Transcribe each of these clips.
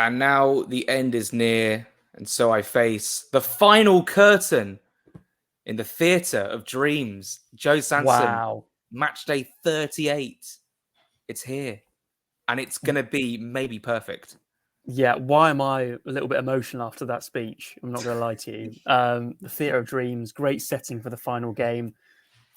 And now the end is near, and so I face the final curtain in the theatre of dreams. Joe Sanson, Wow. match day 38. It's here, and it's going to be maybe perfect. Yeah, why am I a little bit emotional after that speech? I'm not going to lie to you. The Theatre of Dreams, great setting for the final game.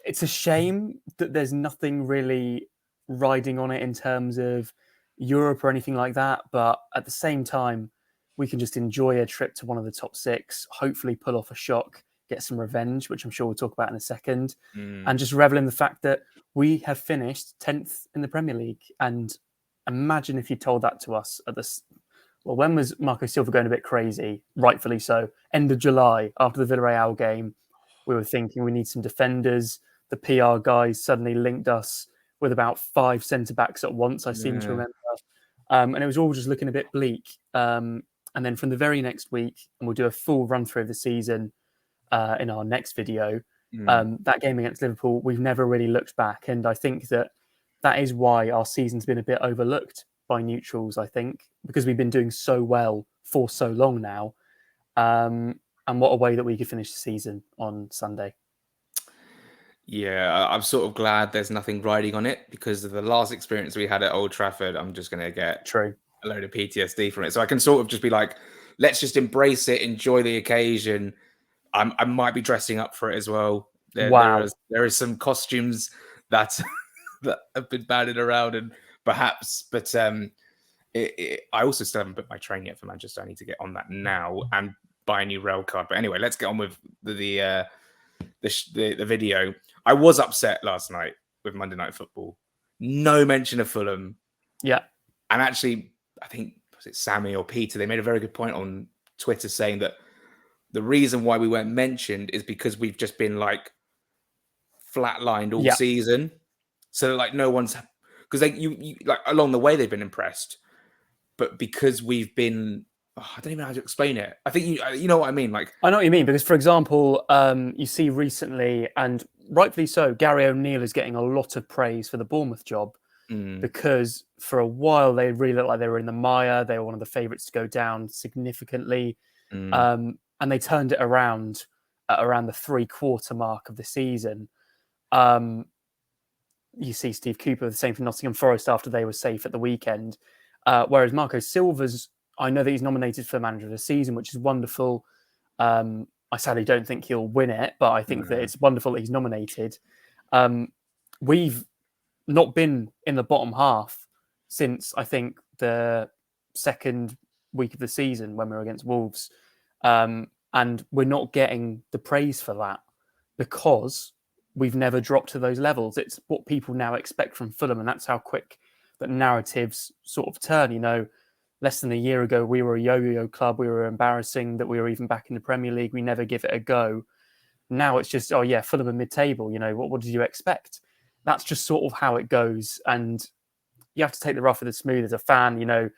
It's a shame that there's nothing really riding on it in terms of Europe or anything like that. But at the same time, we can just enjoy a trip to one of the top six, hopefully pull off a shock, get some revenge, which I'm sure we'll talk about in a second, and just revel in the fact that we have finished 10th in the Premier League. And imagine if you told that to us at the... Well, when was Marco Silva going a bit crazy? Rightfully so. End of July, after the Villarreal game, we were thinking we need some defenders. The PR guys suddenly linked us with about 5 centre-backs at once, I seem to remember. And it was all just looking a bit bleak. And then from the very next week, and we'll do a full run-through of the season in our next video, that game against Liverpool, we've never really looked back. And I think that is why our season's been a bit overlooked by neutrals, I think, because we've been doing so well for so long now. And what a way that we could finish the season on Sunday. Yeah, I'm sort of glad there's nothing riding on it, because of the last experience we had at Old Trafford, I'm just going to get a load of PTSD from it. So I can sort of just be like, let's just embrace it, enjoy the occasion. I might be dressing up for it as well. There is some costumes that that have been banded around, and perhaps, but I also still haven't booked my train yet for Manchester. I need to get on that now and buy a new rail card. But anyway, let's get on with the video. I was upset last night with Monday Night Football. No mention of Fulham. Yeah. And actually, I think, was it Sammy or Peter? They made a very good point on Twitter saying that the reason why we weren't mentioned is because we've just been like flatlined all season. So like no one's, because you like along the way they've been impressed, but because we've been, I don't even know how to explain it. I think you know what I mean. Like I know what you mean, because for example, you see recently, and rightfully so, Gary O'Neill is getting a lot of praise for the Bournemouth job, because for a while they really looked like they were in the mire. They were one of the favourites to go down significantly, and they turned it around at around the 3/4 mark of the season. You see Steve Cooper, the same for Nottingham Forest after they were safe at the weekend. Whereas Marco Silva's, I know that he's nominated for Manager of the Season, which is wonderful. I sadly don't think he'll win it, but I think that it's wonderful that he's nominated. We've not been in the bottom half since, I think, the second week of the season when we were against Wolves. And we're not getting the praise for that because we've never dropped to those levels. It's what people now expect from Fulham, and that's how quick that narratives sort of turn. You know, less than a year ago, we were a yo-yo club. We were embarrassing that we were even back in the Premier League. We never give it a go. Now it's just, oh yeah, Fulham are mid-table. You know, what did you expect? That's just sort of how it goes. And you have to take the rough with the smooth as a fan. You know,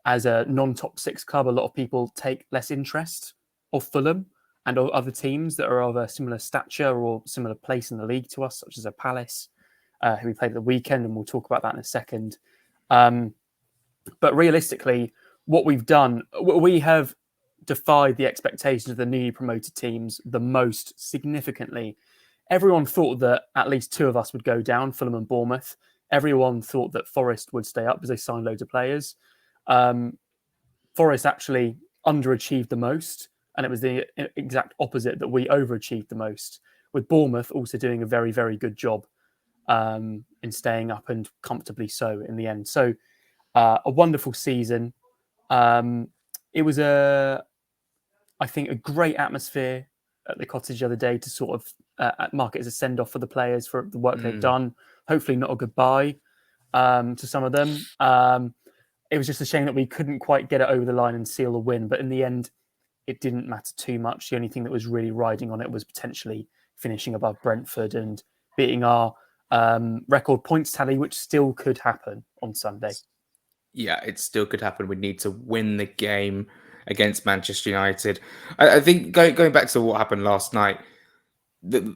as a non-top six club, a lot of people take less interest of Fulham and of other teams that are of a similar stature or similar place in the league to us, such as a Palace, who we played at the weekend, and we'll talk about that in a second. But realistically, what we've done, we have defied the expectations of the newly promoted teams the most significantly. Everyone thought that at least two of us would go down, Fulham and Bournemouth. Everyone thought that Forest would stay up because they signed loads of players. Forest actually underachieved the most, and it was the exact opposite that we overachieved the most, with Bournemouth also doing a very, very good job in staying up, and comfortably so in the end. So a wonderful season. It was I think, a great atmosphere at the Cottage the other day to sort of mark it as a send-off for the players for the work they've done. Hopefully not a goodbye to some of them. It was just a shame that we couldn't quite get it over the line and seal the win. But in the end, it didn't matter too much. The only thing that was really riding on it was potentially finishing above Brentford and beating our record points tally, which still could happen on Sunday. Yeah, it still could happen. We need to win the game against Manchester United. I think going back to what happened last night,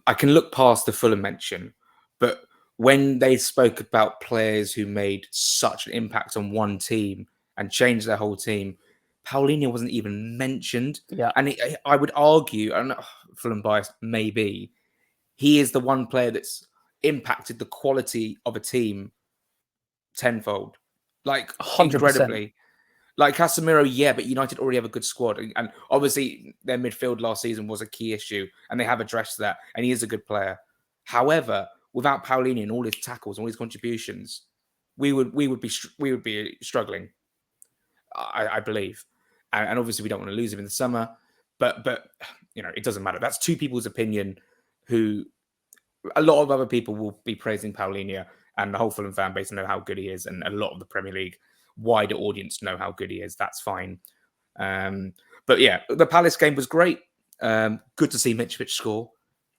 I can look past the Fulham mention, but when they spoke about players who made such an impact on one team, and changed their whole team. Paulinho wasn't even mentioned. Yeah. And I would argue, and Fulham biased maybe, he is the one player that's impacted the quality of a team tenfold. Like, 100%. incredibly. Like Casemiro, yeah, but United already have a good squad. And obviously their midfield last season was a key issue, and they have addressed that, and he is a good player. However, without Paulinho and all his tackles and all his contributions, we would be struggling, I believe. And obviously we don't want to lose him in the summer, but it doesn't matter. That's two people's opinion who a lot of other people will be praising Paulinho, and the whole Fulham fan base know how good he is, and a lot of the Premier League wider audience know how good he is. That's fine. But yeah, the Palace game was great. Good to see Mitrovic score.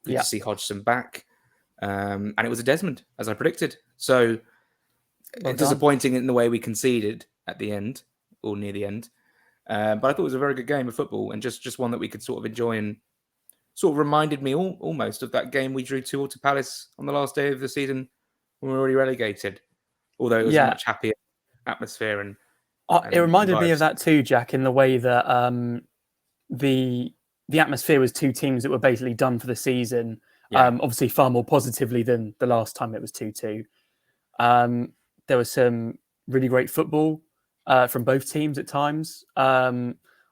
Good to see Hodgson back. And it was a Desmond, as I predicted. So disappointing in the way we conceded at the end, or near the end. But I thought it was a very good game of football, and just one that we could sort of enjoy, and sort of reminded me almost of that game we drew 2-2 to Palace on the last day of the season when we were already relegated. Although it was a much happier atmosphere and it reminded me of that too, Jack, in the way that the atmosphere was two teams that were basically done for the season. Obviously far more positively than the last time it was 2-2. There was some really great football from both teams at times.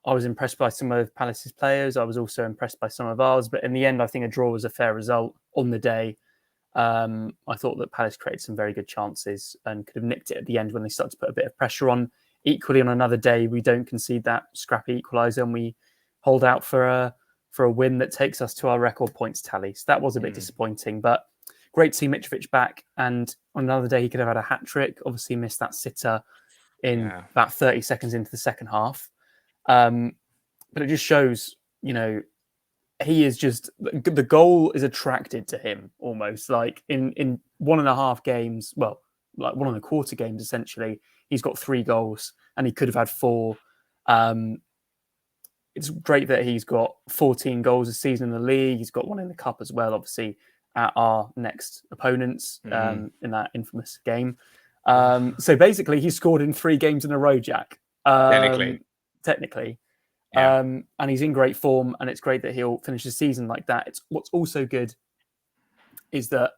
I was impressed by some of Palace's players. I was also impressed by some of ours. But in the end, I think a draw was a fair result on the day. I thought that Palace created some very good chances and could have nicked it at the end when they started to put a bit of pressure on. Equally, on another day, we don't concede that scrappy equaliser, and we hold out for a win that takes us to our record points tally. So that was a bit disappointing, but great to see Mitrovic back. And on another day, he could have had a hat-trick. Obviously missed that sitter in about 30 seconds into the second half. But it just shows, he is just, the goal is attracted to him almost. Like in 1.5 games, well, like 1.25 games essentially, he's got 3 goals and he could have had 4. It's great that he's got 14 goals a season in the league. He's got 1 in the cup as well, obviously, at our next opponents in that infamous game. So basically, he scored in 3 games in a row, Jack. Technically. Yeah. And he's in great form, and it's great that he'll finish the season like that. What's also good is that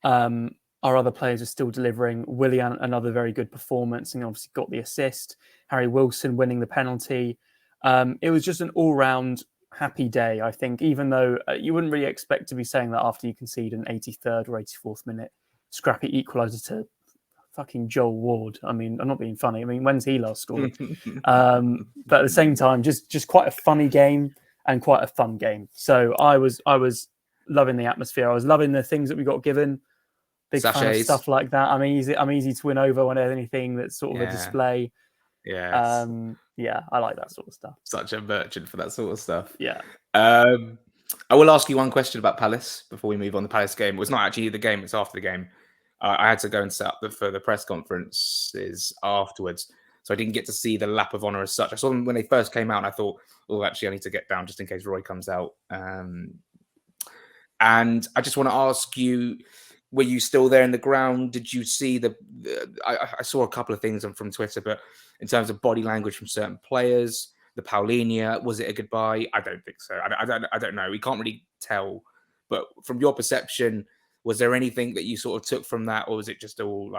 our other players are still delivering. Willian, another very good performance, and obviously got the assist. Harry Wilson winning the penalty. It was just an all-round happy day, I think, even though you wouldn't really expect to be saying that after you concede an 83rd or 84th minute scrappy equaliser to fucking Joel Ward. I mean, I'm not being funny. I mean, when's he last scored? But at the same time, just quite a funny game and quite a fun game. So I was loving the atmosphere. I was loving the things that we got given. Big fan of stuff like that. I'm easy to win over when there's anything that's sort of a display. Yeah. I like that sort of stuff. Such a merchant for that sort of stuff. Yeah. I will ask you one question about Palace before we move on. The Palace game. It was not actually the game, it's after the game. I had to go and set up for the press conferences afterwards, so I didn't get to see the lap of honour as such. I saw them when they first came out, and I thought, actually, I need to get down just in case Roy comes out. And I just want to ask you, were you still there in the ground? Did you see I saw a couple of things from Twitter, but in terms of body language from certain players, the Paulinho, was it a goodbye? I don't think so. I don't know. We can't really tell. But from your perception, was there anything that you sort of took from that, or was it just all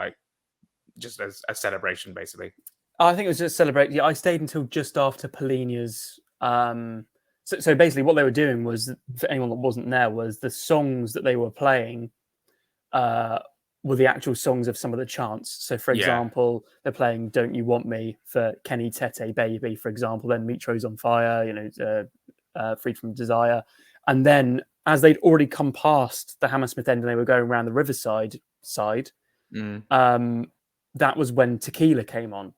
just a celebration, basically? I think it was just celebrating. Yeah, I stayed until just after Paulinho's. So basically, what they were doing was, for anyone that wasn't there, was the songs that they were playing were the actual songs of some of the chants. So, for example, they're playing "Don't You Want Me" for Kenny Tete, Baby, for example. Then Mitro's on fire, Freed from Desire, and then, as they'd already come past the Hammersmith end and they were going around the Riverside side, that was when Tequila came on.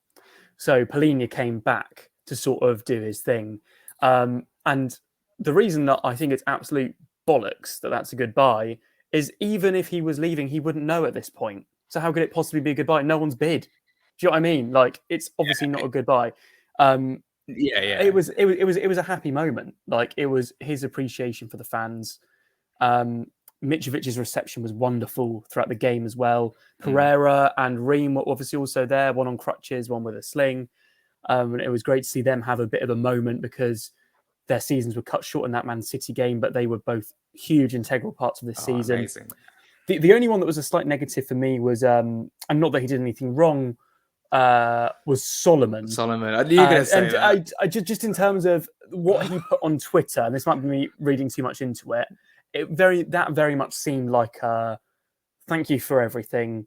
So Paulinho came back to sort of do his thing. And the reason that I think it's absolute bollocks that that's a goodbye is, even if he was leaving, he wouldn't know at this point. So how could it possibly be a goodbye? No one's bid. Do you know what I mean? Like, it's obviously not a goodbye. It was a happy moment. Like, it was his appreciation for the fans. Mitrovic's reception was wonderful throughout the game as well. Mm. Pereira and Ream were obviously also there, one on crutches, one with a sling. And it was great to see them have a bit of a moment because their seasons were cut short in that Man City game, but they were both huge integral parts of this season. Amazing. The only one that was a slight negative for me was, and not that he did anything wrong, was Solomon. I knew you were going to say that. I just in terms of what he put on Twitter, and this might be me reading too much into it, that very much seemed like thank you for everything,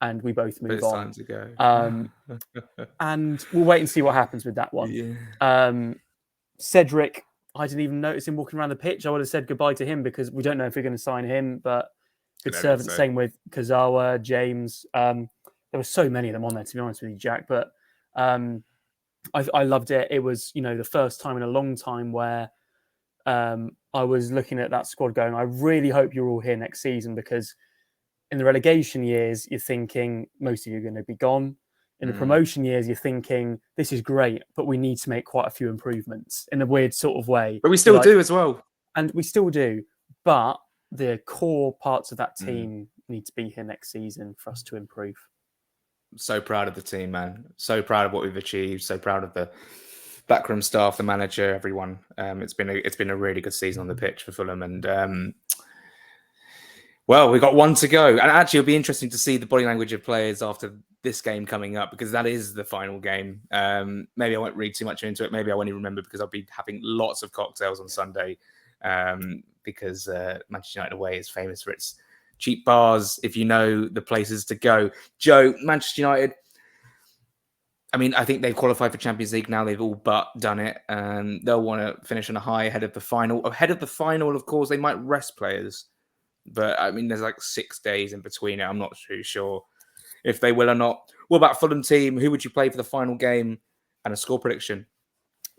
and we both move on. Time to go. And we'll wait and see what happens with that one. Yeah. Cedric, I didn't even notice him walking around the pitch. I would have said goodbye to him because we don't know if we're going to sign him, but good servant. Same with Kazawa, James. There were so many of them on there, to be honest with you, Jack. But I loved it. It was, the first time in a long time where I was looking at that squad going, I really hope you're all here next season, because in the relegation years, you're thinking most of you are going to be gone. In the promotion years, you're thinking, this is great, but we need to make quite a few improvements in a weird sort of way. But we still do as well. And we still do. But the core parts of that team need to be here next season for us to improve. So proud of the team, man. So proud of what we've achieved. So proud of the backroom staff, the manager, everyone. It's been a really good season on the pitch for Fulham, and well, we've got one to go. And actually, it'll be interesting to see the body language of players after this game coming up, because that is the final game. Maybe I won't read too much into it. Maybe I won't even remember, because I'll be having lots of cocktails on Sunday, because Manchester United away is famous for its cheap bars, if you know the places to go. Joe, Manchester United, I mean, I think they've qualified for Champions League now. They've all but done it. They'll want to finish on a high ahead of the final. Ahead of the final, of course, they might rest players. But, I mean, there's like 6 days in between it. I'm not too sure if they will or not. What about Fulham team? Who would you play for the final game, and a score prediction?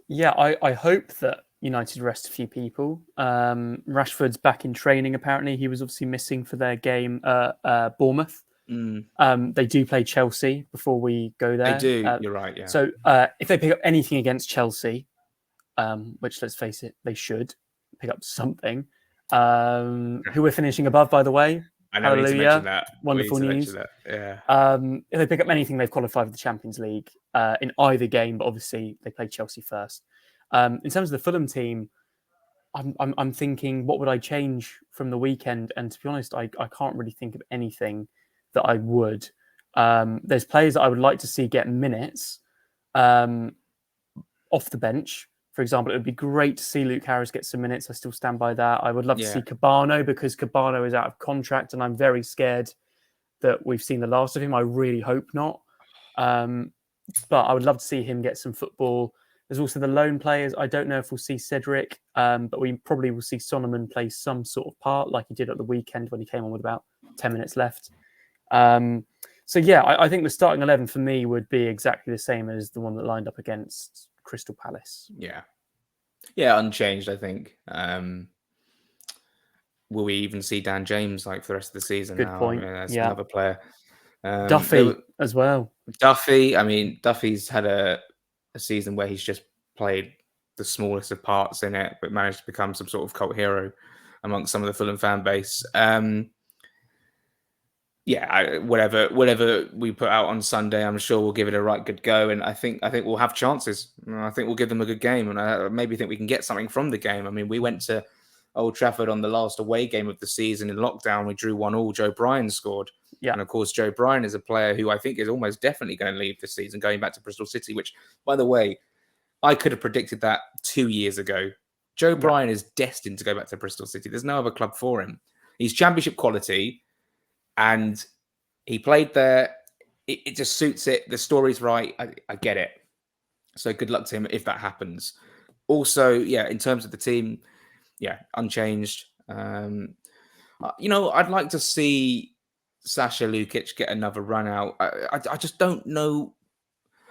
Yeah, I hope that United rest a few people. Rashford's back in training, apparently. He was obviously missing for their game, Bournemouth. They do play Chelsea before we go there. They do, you're right, yeah. So if they pick up anything against Chelsea, which, let's face it, they should pick up something, who we're finishing above, by the way. I know. Hallelujah. We need to mention that. Wonderful news. Yeah. If they pick up anything, they've qualified for the Champions League in either game, but obviously they play Chelsea first. In terms of the Fulham team, I'm thinking, what would I change from the weekend? And to be honest, I can't really think of anything that I would. There's players that I would like to see get minutes off the bench. For example, it would be great to see Luke Harris get some minutes. I still stand by that. I would love to see Cabano, because Cabano is out of contract, and I'm very scared that we've seen the last of him. I really hope not. But I would love to see him get some football. There's also the loan players. I don't know if we'll see Cedric, but we probably will see Solomon play some sort of part, like he did at the weekend when he came on with about 10 minutes left. So yeah, I think the starting 11 for me would be exactly the same as the one that lined up against Crystal Palace. Yeah, unchanged, I think. Will we even see Dan James for the rest of the season? Good point. That's another player. Duffy as well. Duffy, I mean, Duffy's had a season where he's just played the smallest of parts in it, but managed to become some sort of cult hero amongst some of the Fulham fan base. Whatever we put out on Sunday, I'm sure we'll give it a right good go, and I think we'll have chances. I think we'll give them a good game, and I maybe think we can get something from the game. I mean, we went to Old Trafford on the last away game of the season in lockdown. We drew 1-1. Joe Bryan scored. Yeah. And of course, Joe Bryan is a player who I think is almost definitely going to leave this season, going back to Bristol City, which, by the way, I could have predicted that 2 years ago. Joe Bryan is destined to go back to Bristol City. There's no other club for him. He's championship quality, and he played there. It just suits it. The story's right. I get it. So good luck to him if that happens. Also, in terms of the team, unchanged. I'd like to see Sasha Lukic get another run out. I just don't know.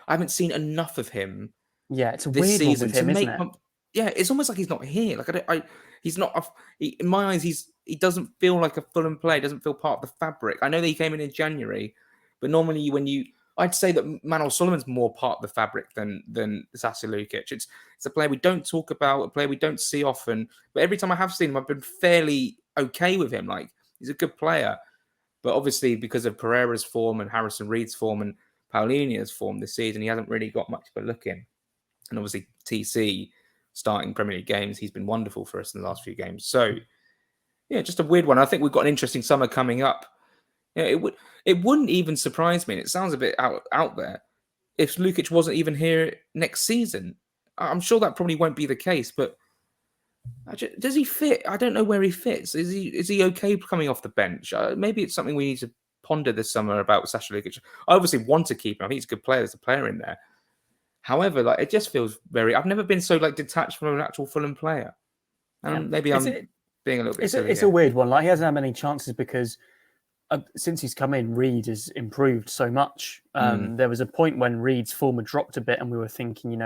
I haven't seen enough of him. Yeah, it's a weird one with him, isn't it? It's almost like he's not here. He's not. In my eyes, he doesn't feel like a Fulham player. He doesn't feel part of the fabric. I know that he came in January, but normally I'd say that Manuel Solomon's more part of the fabric than Sasha Lukic. It's a player we don't talk about, a player we don't see often. But every time I have seen him, I've been fairly okay with him. Like, he's a good player. But obviously, because of Pereira's form and Harrison Reed's form and Paulinho's form this season, he hasn't really got much of a look in. And obviously, TC starting Premier League games, he's been wonderful for us in the last few games. So, yeah, just a weird one. I think we've got an interesting summer coming up. Yeah, it wouldn't even surprise me, and it sounds a bit out there, if Lukic wasn't even here next season. I'm sure that probably won't be the case, but does he fit? I don't know where he fits. Is he okay coming off the bench? Maybe it's something we need to ponder this summer about Sasha Lukic. I obviously want to keep him. I think he's a good player. There's a player in there. However, like, it just feels I've never been so like detached from an actual Fulham player. And maybe I'm being a little bit silly. It's a weird one. Like, he hasn't had many chances because since he's come in, Reed has improved so much. There was a point when Reed's form had dropped a bit, and we were thinking, he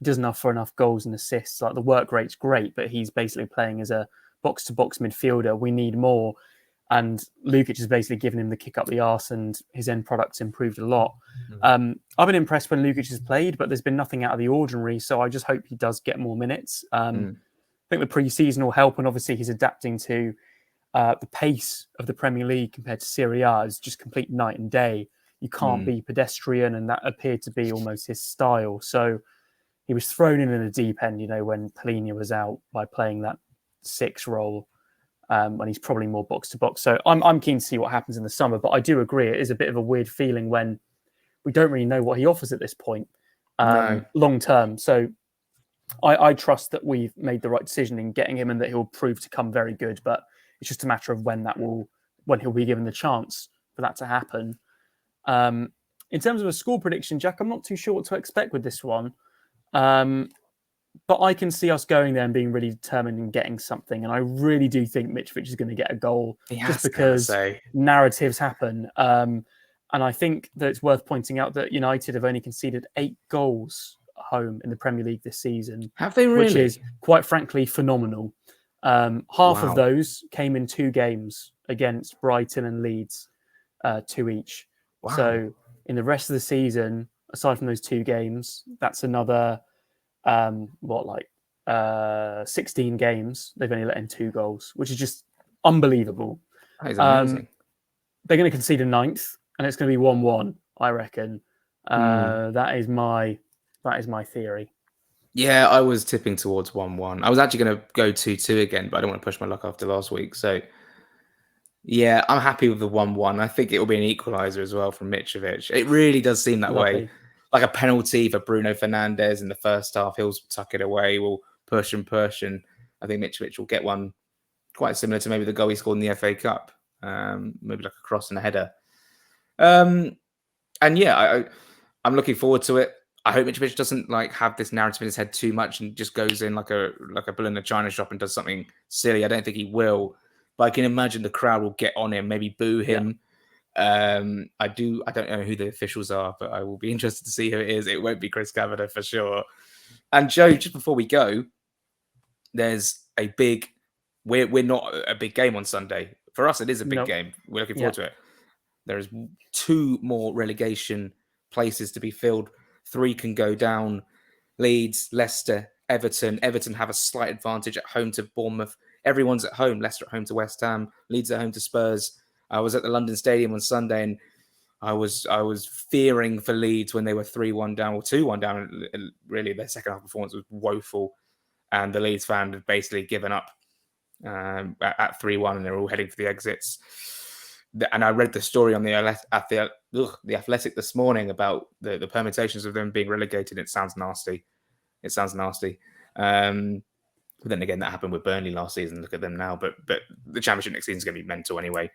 doesn't offer enough goals and assists. Like, the work rate's great, but he's basically playing as a box-to-box midfielder. We need more. And Lukic has basically given him the kick up the arse, and his end product's improved a lot. I've been impressed when Lukic has played, but there's been nothing out of the ordinary. So I just hope he does get more minutes. I think the pre-season will help, and obviously he's adapting to the pace of the Premier League compared to Serie A is just complete night and day. You can't be pedestrian, and that appeared to be almost his style. So he was thrown in the deep end, when Paulinho was out, by playing that 6 role, when he's probably more box to box. So I'm keen to see what happens in the summer, but I do agree it is a bit of a weird feeling when we don't really know what he offers at this point long term. So I trust that we've made the right decision in getting him, and that he'll prove to come very good. But it's just a matter of when he'll be given the chance for that to happen. In terms of a score prediction, Jack, I'm not too sure what to expect with this one. But I can see us going there and being really determined in getting something. And I really do think Mitrovic is going to get a goal just because narratives happen. And I think that it's worth pointing out that United have only conceded 8 goals at home in the Premier League this season. Have they really? Which is, quite frankly, phenomenal. Half of those came in 2 games against Brighton and Leeds, 2 each. Wow. So in the rest of the season, aside from those 2 games, that's another 16 games. They've only let in 2 goals, which is just unbelievable. That is amazing. They're going to concede a 9th, and it's going to be 1-1, I reckon. That is my theory. Yeah, I was tipping towards 1-1. I was actually going to go 2-2 again, but I don't want to push my luck after last week. So, yeah, I'm happy with the 1-1. I think it will be an equaliser as well from Mitrovic. It really does seem that way. Like a penalty for Bruno Fernandes in the first half. He'll tuck it away. We'll push and I think Mitrovic will get one quite similar to maybe the goal he scored in the FA Cup. Maybe like a cross and a header. And yeah, I'm looking forward to it. I hope Mitrovic doesn't have this narrative in his head too much and just goes in like a bull in a china shop and does something silly. I don't think he will, but I can imagine the crowd will get on him, maybe boo him. Yeah. I don't know who the officials are, but I will be interested to see who it is. It won't be Chris Kavanagh for sure. And Joe, just before we go, there's a big. We're not a big game on Sunday. For us, it is a big game. We're looking forward to it. There's 2 more relegation places to be filled. 3 can go down. Leeds, Leicester, Everton. Everton have a slight advantage at home to Bournemouth. Everyone's at home. Leicester at home to West Ham. Leeds at home to Spurs. I was at the London Stadium on Sunday, and I was fearing for Leeds when they were 3-1 down or 2-1 down. And really, their second half performance was woeful, and the Leeds fan had basically given up at 3-1, and they're all heading for the exits. And I read the story on the Athletic this morning about the permutations of them being relegated. It sounds nasty. But then again, that happened with Burnley last season. Look at them now. But the Championship next season is going to be mental anyway.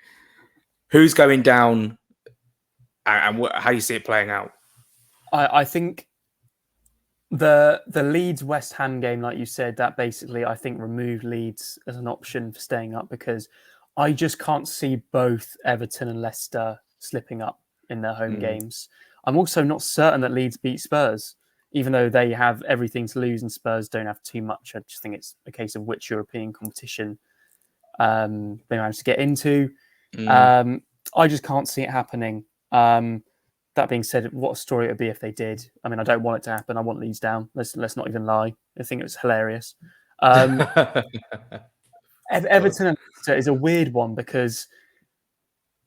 Who's going down, and how do you see it playing out? I think the Leeds West Ham game, like you said, that basically I think removed Leeds as an option for staying up, because I just can't see both Everton and Leicester slipping up in their home games. I'm also not certain that Leeds beat Spurs, even though they have everything to lose and Spurs don't have too much. I just think it's a case of which European competition they managed to get into. I just can't see it happening. That being said, what a story it would be if they did. I mean, I don't want it to happen. I want Leeds down. Let's not even lie. I think it was hilarious. Everton and Leicester is a weird one because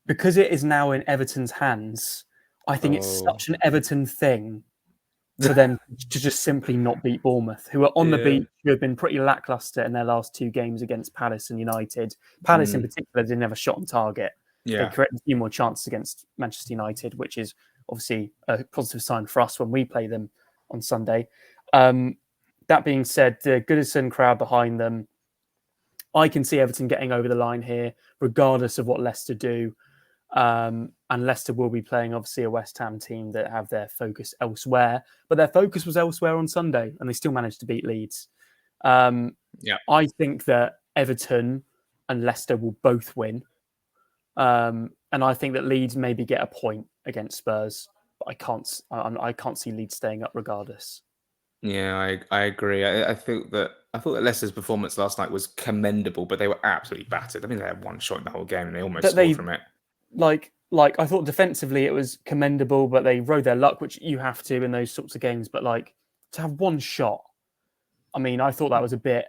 it is now in Everton's hands. I think it's such an Everton thing for them to just simply not beat Bournemouth, who are on the beach, who have been pretty lacklustre in their last 2 games against Palace and United. Palace in particular didn't have a shot on target. They created a few more chances against Manchester United, which is obviously a positive sign for us when we play them on Sunday. That being said, the Goodison crowd behind them, I can see Everton getting over the line here, regardless of what Leicester do. And Leicester will be playing, obviously, a West Ham team that have their focus elsewhere. But their focus was elsewhere on Sunday, and they still managed to beat Leeds. I think that Everton and Leicester will both win. And I think that Leeds maybe get a point against Spurs. But I can't see Leeds staying up regardless. Yeah, I agree. I thought that Leicester's performance last night was commendable, but they were absolutely battered. I mean, they had 1 shot in the whole game, and they almost scored from it. Like I thought defensively it was commendable, but they rode their luck, which you have to in those sorts of games. But like to have 1 shot, I mean, I thought that was a bit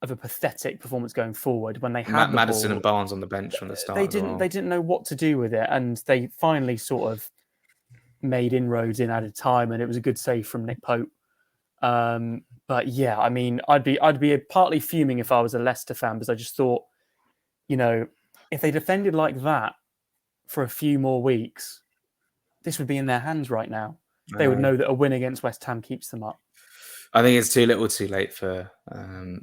of a pathetic performance going forward when they had Maddison the ball. and Barnes on the bench from the start. They didn't know what to do with it, and they finally sort of made inroads in added time, and it was a good save from Nick Pope. But yeah, I mean, I'd be partly fuming if I was a Leicester fan, because I just thought, if they defended like that for a few more weeks, this would be in their hands right now. They would know that a win against West Ham keeps them up. I think it's too little too late for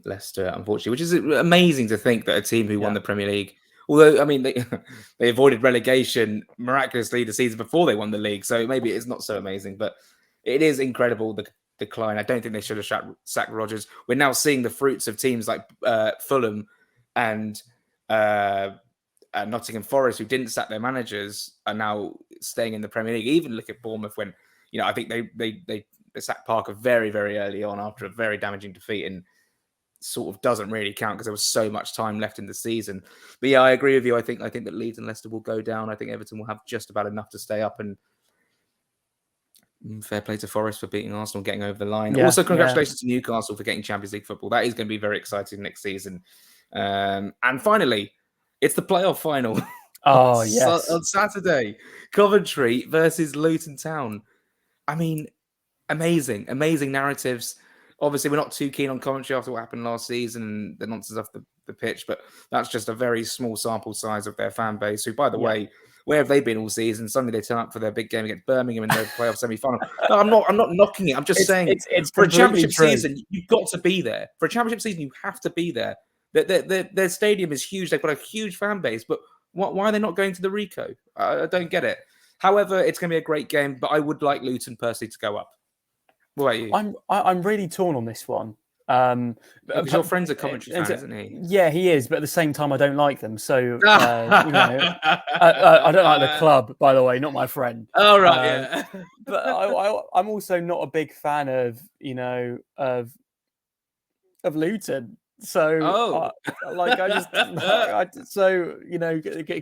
Leicester, unfortunately, which is amazing to think that a team who won the Premier League, although, I mean, they avoided relegation miraculously the season before they won the league, so maybe it's not so amazing, but it is incredible, the decline. I don't think they should have sacked Rodgers. We're now seeing the fruits of teams like Fulham and Nottingham Forest, who didn't sack their managers, are now staying in the Premier League. Even look at Bournemouth when, I think they sacked Parker very, very early on after a very damaging defeat, and sort of doesn't really count because there was so much time left in the season. But yeah, I agree with you. I think that Leeds and Leicester will go down. I think Everton will have just about enough to stay up, and fair play to Forest for beating Arsenal, getting over the line. Yeah, also, congratulations to Newcastle for getting Champions League football. That is going to be very exciting next season. And finally, it's the playoff final. Oh, yes. On Saturday, Coventry versus Luton Town. I mean, amazing narratives. Obviously, we're not too keen on Coventry after what happened last season and the nonsense off the pitch, but that's just a very small sample size of their fan base, who, by the way, where have they been all season? Suddenly they turn up for their big game against Birmingham in the playoff semi-final. No, I'm not knocking it. I'm just saying, it's for a championship season, you've got to be there. For a championship season, you have to be there. Their stadium is huge. They've got a huge fan base, but why are they not going to the Rico? I don't get it. However, it's going to be a great game, but I would like Luton personally to go up. What about you? I'm really torn on this one. Because your friend's a Coventry fan, isn't he? Yeah, he is, but at the same time, I don't like them. So, I don't like the club, by the way, not my friend. Oh, right, yeah. But I'm also not a big fan of Luton. So,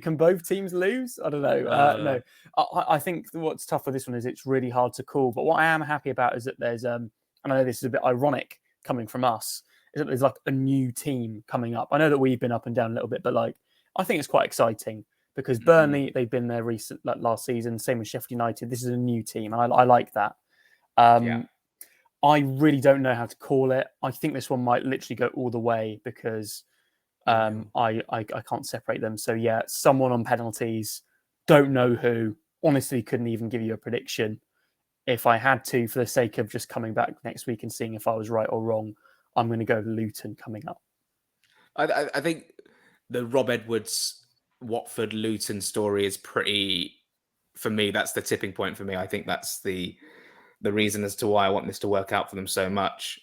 can both teams lose? I don't know. No, I think what's tough with this one is it's really hard to call. But what I am happy about is that there's, I know this is a bit ironic coming from us, is that there's like a new team coming up. I know that we've been up and down a little bit, but I think it's quite exciting because Burnley, they've been there last season, same with Sheffield United. This is a new team, and I like that. I really don't know how to call it. I think this one might literally go all the way because I can't separate them. So yeah, someone on penalties, don't know who. Honestly, couldn't even give you a prediction. If I had to, for the sake of just coming back next week and seeing if I was right or wrong, I'm going to go Luton coming up. I think the Rob Edwards Watford Luton story is pretty, for me, that's the tipping point for me. I think that's the reason as to why I want this to work out for them so much.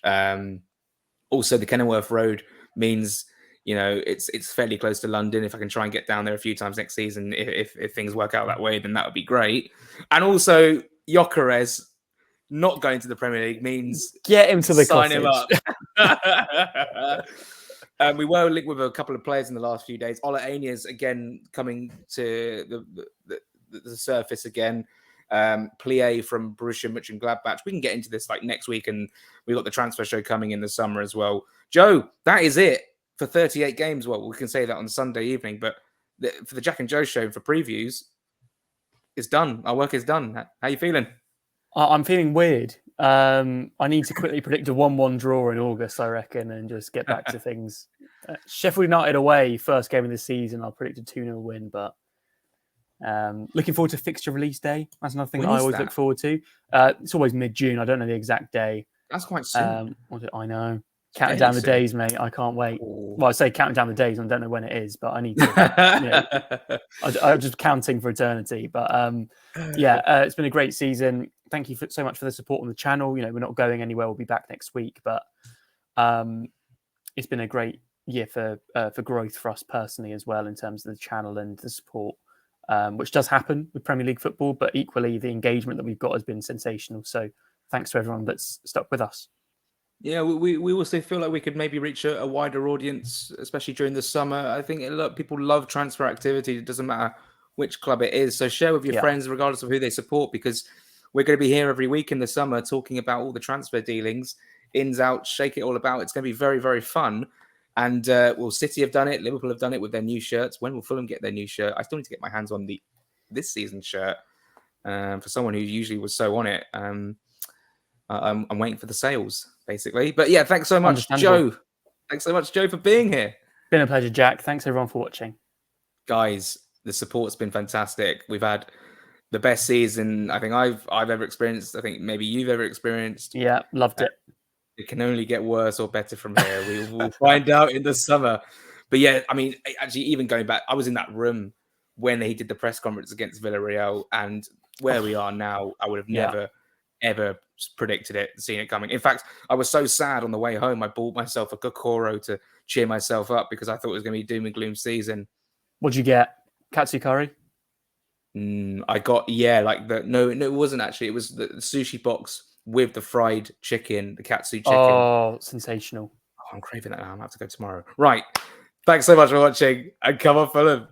Also, the Kenilworth Road means, it's fairly close to London. If I can try and get down there a few times next season, if things work out that way, then that would be great. And also, Gyökeres not going to the Premier League means get him to the sign cottage. Him up. We were linked with a couple of players in the last few days. Ola Ainias again coming to the surface again. Plie from Borussia Mönchengladbach. We can get into this next week, and we've got the transfer show coming in the summer as well. Joe, that is it. for 38 games. Well, we can say that on Sunday evening, but for the Jack and Joe show for previews, it's done. Our work is done. How are you feeling? I'm feeling weird. I need to quickly predict a 1-1 draw in August, I reckon, and just get back to things. Sheffield United away, first game of the season. I'll predict a 2-0 win, but looking forward to fixture release day. That's another thing that I always look forward to. It's always mid-June. I don't know the exact day. That's quite soon. I know. Counting down the days, mate. I can't wait. Ooh. Well, I say counting down the days, and I don't know when it is, but I need to. I'm just counting for eternity. But it's been a great season. Thank you so much for the support on the channel. We're not going anywhere. We'll be back next week, but it's been a great year for growth for us personally as well in terms of the channel and the support, which does happen with Premier League football. But equally, the engagement that we've got has been sensational. So thanks to everyone that's stuck with us. Yeah, we also feel like we could maybe reach a wider audience, especially during the summer. I think people love transfer activity. It doesn't matter which club it is. So share with your friends, regardless of who they support, because we're going to be here every week in the summer talking about all the transfer dealings, ins, outs, shake it all about. It's going to be very, very fun. And City have done it. Liverpool have done it with their new shirts. When will Fulham get their new shirt? I still need to get my hands on this season's shirt for someone who usually was so on it. I'm waiting for the sales, basically. But yeah, thanks so much, Joe. Thanks so much, Joe, for being here. Been a pleasure, Jack. Thanks everyone for watching. Guys, the support's been fantastic. We've had the best season I think I've ever experienced. I think maybe you've ever experienced. Yeah, loved it. It can only get worse or better from here. We will find out in the summer. But yeah, I mean, actually, even going back, I was in that room when he did the press conference against Villarreal, and where we are now, I would have never ever predicted it, seen it coming. In fact, I was so sad on the way home, I bought myself a Kokoro to cheer myself up because I thought it was going to be doom and gloom season. What'd you get? Katsu curry? I got, no, it wasn't actually. It was the sushi box with the fried chicken, the katsu chicken. Oh, sensational. Oh, I'm craving that now. I'm going to have to go tomorrow. Right. Thanks so much for watching, and come on, Fulham.